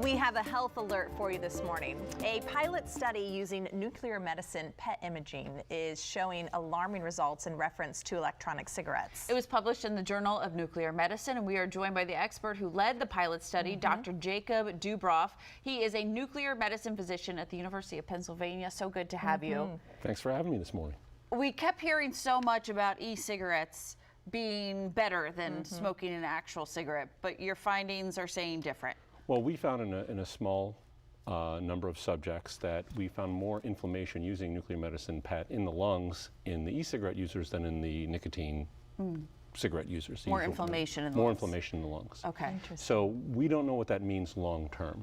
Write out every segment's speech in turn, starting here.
We have a health alert for you this morning. A pilot study using nuclear medicine PET imaging is showing alarming results in reference to electronic cigarettes. It was published in the Journal of Nuclear Medicine, and we are joined by the expert who led the pilot study, Dr. Jacob Dubroff. He is a nuclear medicine physician at the University of Pennsylvania. So good to have you. Thanks for having me this morning. We kept hearing so much about e-cigarettes being better than smoking an actual cigarette, but your findings are saying different. Well, we found in a small number of subjects that we found more inflammation using nuclear medicine PET in the lungs in the e-cigarette users than in the nicotine cigarette users. More inflammation in the lungs. More inflammation in the lungs. Okay. So we don't know what that means long term.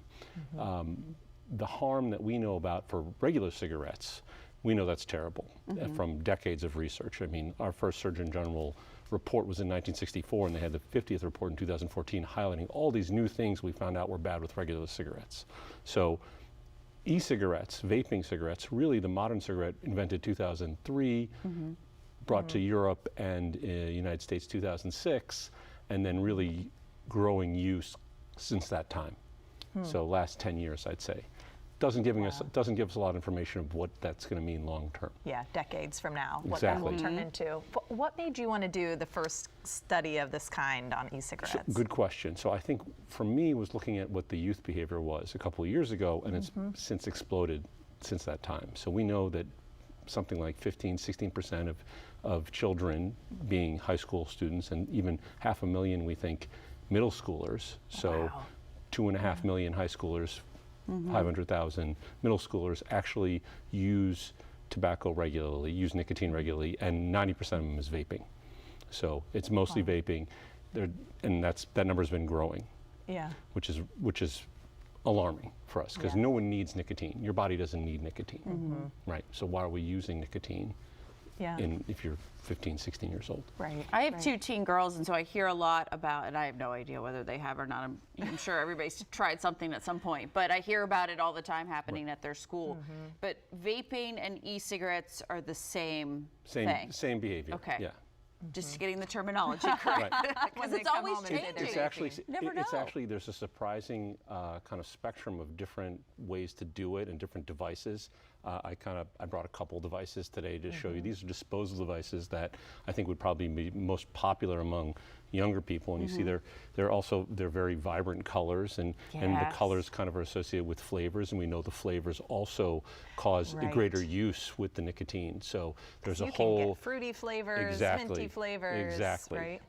The harm that we know about for regular cigarettes, we know that's terrible from decades of research. I mean, our first Surgeon General report was in 1964, and they had the 50th report in 2014 highlighting all these new things we found out were bad with regular cigarettes. So e-cigarettes, vaping cigarettes, really the modern cigarette invented 2003, brought to Europe and United States 2006, and then really growing use since that time. So last 10 years, I'd say. Doesn't give us a lot of information of what that's going to mean long term. Yeah, decades from now, what that will turn into. What made you want to do the first study of this kind on e-cigarettes? So, good question. So I think for me was looking at what the youth behavior was a couple of years ago, and it's since exploded since that time. So we know that something like 15–16% of children being high school students, and even 500,000 we think middle schoolers. So 2.5 million high schoolers, 500,000 middle schoolers actually use tobacco regularly, use nicotine regularly, and 90% of them is vaping. So it's mostly vaping, and that number's been growing. Yeah. Which is alarming for us, because no one needs nicotine. Your body doesn't need nicotine, right? So why are we using nicotine? If you're 15, 16 years old. Right. I have two teen girls, and so I hear a lot about, and I have no idea whether they have or not. I'm sure everybody's tried something at some point, but I hear about it all the time happening at their school. But vaping and e-cigarettes are the same thing. Same behavior. Okay. Yeah. Just getting the terminology correct, because it's always changing. It's actually there's a surprising kind of spectrum of different ways to do it and different devices. I brought a couple devices today to show you. These are disposable devices that I think would probably be most popular among younger people. And you see they're very vibrant colors, and the colors kind of are associated with flavors, and we know the flavors also cause a greater use with the nicotine. So there's a whole can get fruity flavors, minty flavors.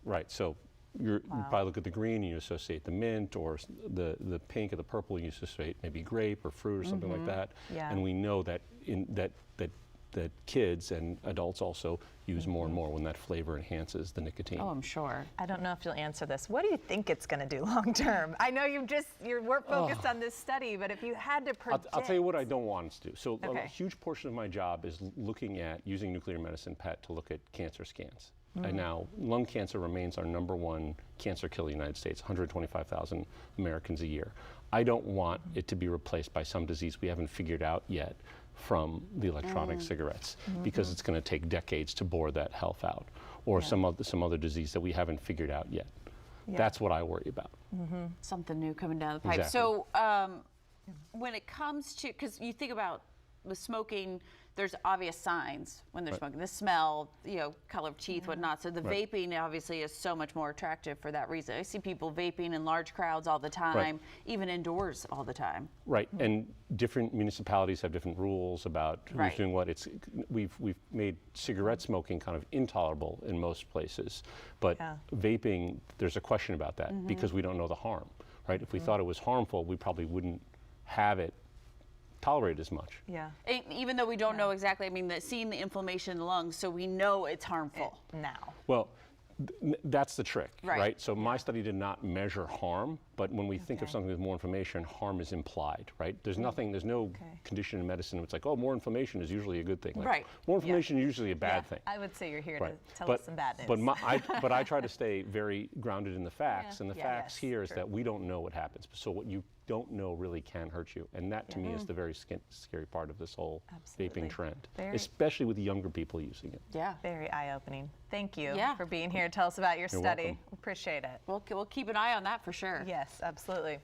Right. So you probably look at the green and you associate the mint, or the pink or the purple you associate maybe grape or fruit or something like that. And we know that that kids and adults also use more and more when that flavor enhances the nicotine. Oh, I'm sure. I don't know if you'll answer this. What do you think it's going to do long term? I know you're focused on this study, but if you had to predict. I'll tell you what I don't want us to do. So a huge portion of my job is looking at using nuclear medicine PET to look at cancer scans. And now lung cancer remains our #1 cancer killer in the United States, 125,000 Americans a year. I don't want it to be replaced by some disease we haven't figured out yet from the electronic cigarettes, because it's going to take decades to bore that health out, or some other disease that we haven't figured out yet. That's what I worry about. Something new coming down the pipe. Exactly. So when it comes to, because you think about with smoking, there's obvious signs when they're smoking, the smell, color of teeth, whatnot. So the vaping obviously is so much more attractive for that reason. I see people vaping in large crowds all the time, even indoors all the time. Right, and different municipalities have different rules about who's doing what. We've made cigarette smoking kind of intolerable in most places, but vaping, there's a question about that because we don't know the harm, right? If we thought it was harmful, we probably wouldn't have it tolerate as much. Even though we don't know exactly, I mean, seeing the inflammation in the lungs, so we know it's harmful now. Well, that's the trick, right? So my study did not measure harm, but when we think of something with more inflammation, harm is implied, right? There's no condition in medicine where it's like, oh, more inflammation is usually a good thing. Like, more inflammation is usually a bad thing. I would say you're here to tell us some bad news. But I try to stay very grounded in the facts, and the facts here is that we don't know what happens. So what you don't know really can hurt you, and that to me is the very scary part of this whole vaping trend, especially with younger people using it. Very eye-opening. Thank you for being here. Tell us about your study. Welcome. Appreciate it. We'll keep an eye on that for sure. Yes, absolutely.